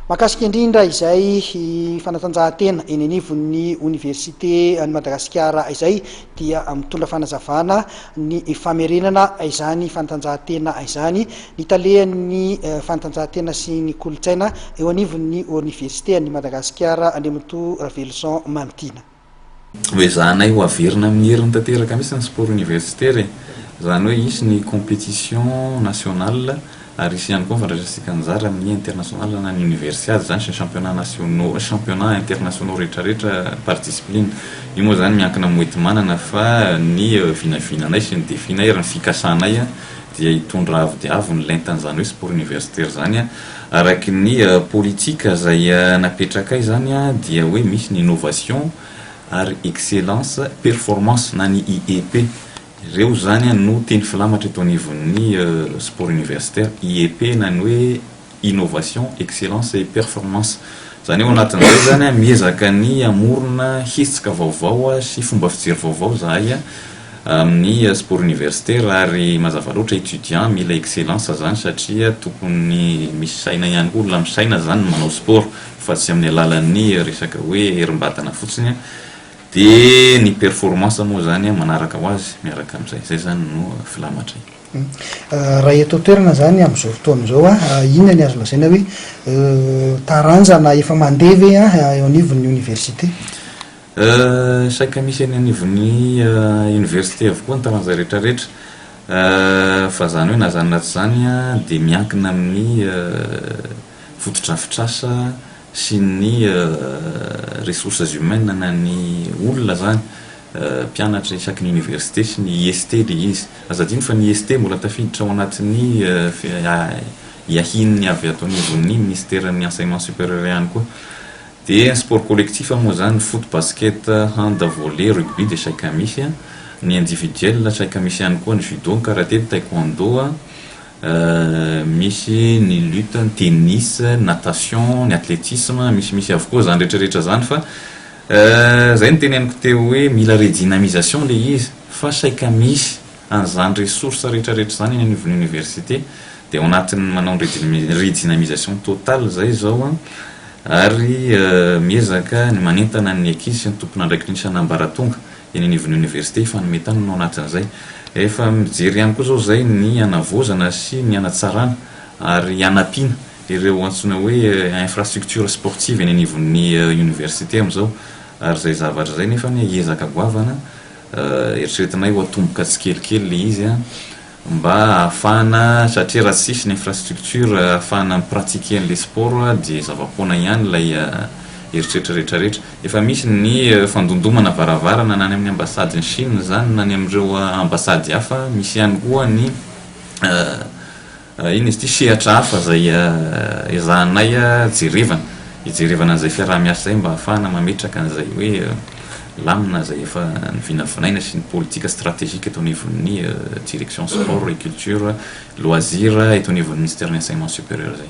Mahakasika indrindra izay fanatanjahantena eny anivon'ny université any Madagasikara izay dia mitondra fanazavana ny famerenana izany fanatanjahantena izany, ny talehan'ny fanatanjahantena sy ny kolotsaina eo anivon'ny université any Madagasikara Andriamatoa Raveloson Manutina. Hoe zahanay ho averina amin'ny herin'ny tanteraka mihitsy ny sport universitaire, zany hoe isy ny compétition nationale ary isy ihany koa fandraisasika anjara amin'ny international na ny universiade zany sy ny championnat nationaux, championnat internationaux rehetrarehetra par discipline. Io moa zany miankina moety manana fa ny vinavinanay sy ny definay ary ny fikasanay dia hitondra avo dia avo ny lentan'izany hoe sport universitaire zany araky ny politika zay napetrakay zany dia hoe misy ny innovation ary excellence performance na ny IEP. Reo zany no teny filamatra eto anivon'ny sport universitaire. IEP na ny hoe innovation excellence et performance. Zany hoe anatin'izay zany miezaka ny amorona hetsika vaovao sy fomba fijery vaovao zahay amin'ny sport universitaire ary mazava loatra étudiant mila excellence zany satria tokony misy saina ihany koa olona misaina zany manao sport fa tsy amin'ny alalan'ny resaka hoe herim-batana fotsiny. De ny performance moa zany manaraka ho azy miaraka amin'izay, zay zany no filamatra. Raha eto toerana zany amin'izao fotoana izao inona ny azo lazaina hoe taranjana efa mandevy eo anivon'ny université? Saika misy any anivon'ny université avokoa ny taranja rehetrarehetra fa zany hoe na zany na tsy zany de miankina amin'ny fotodrafitrasa sy ny ressources humaines na ny olona zany mpianatra isaky ny université sy ny IST le izy. Azadino fa ny IST mbola tafiditra ao anatin'ny iahin'ny avy ato anivon'ny ministèren'ny enseignement supérieur ihany koa. De sport collectif moa zany foot, basket, hand, volley, rugby de saika misy, ny individuel saika misy ihany koa ny judo, ny karaté, taekwondo, misy ny lutte, ny tennis, natation, ny athlétisme, misy avokoa zany rehetrarehetra zany fa zay ny teneniko teo hoe mila redynamisation le izy fa saika misy an'izany ressource rehetrarehetra zany eny anivon'ny université de ao anatin'ny manao redynamisation totale zay zao ary miezaka ny manentana ny ankizy sy ny tompon'andraikitra ny isan'ambaratonga eny anivon'ny université fa nometana no anatin'izay. Efa mijery ihany koa zao zay ny anavozana sy ny anatsarana ary anampiana ireo antsoina hoe infrastructure sportive eny anivon'ny université am'izao ary zay zavatra zay nefa ny hiezaka goavana eritreretinay ho atomboka tsikelikely le izy mba ahafahana satria raha tsisy ny infrastructure ahafahana mipratiquer an'le sport de zavapoana ihany lay eritreretra rehetrarehetra. Efa misy ny fandondomana varavarana na ny amin'ny ambassade ny Chine zany na ny amin'ireo ambassade hafa, misy ihany koa ny iny izy ty sehatra hafa zay ezahanay hijerevana an'izay fiaraha-miasa zay mba ahafahana mametraka an'izay hoe lamina zay efa ny vinavinaina sy ny politika stratégique eto anivon'ny direction sport et culture loisir eto anivon'ny ministère de l'enseignement supérieur zay.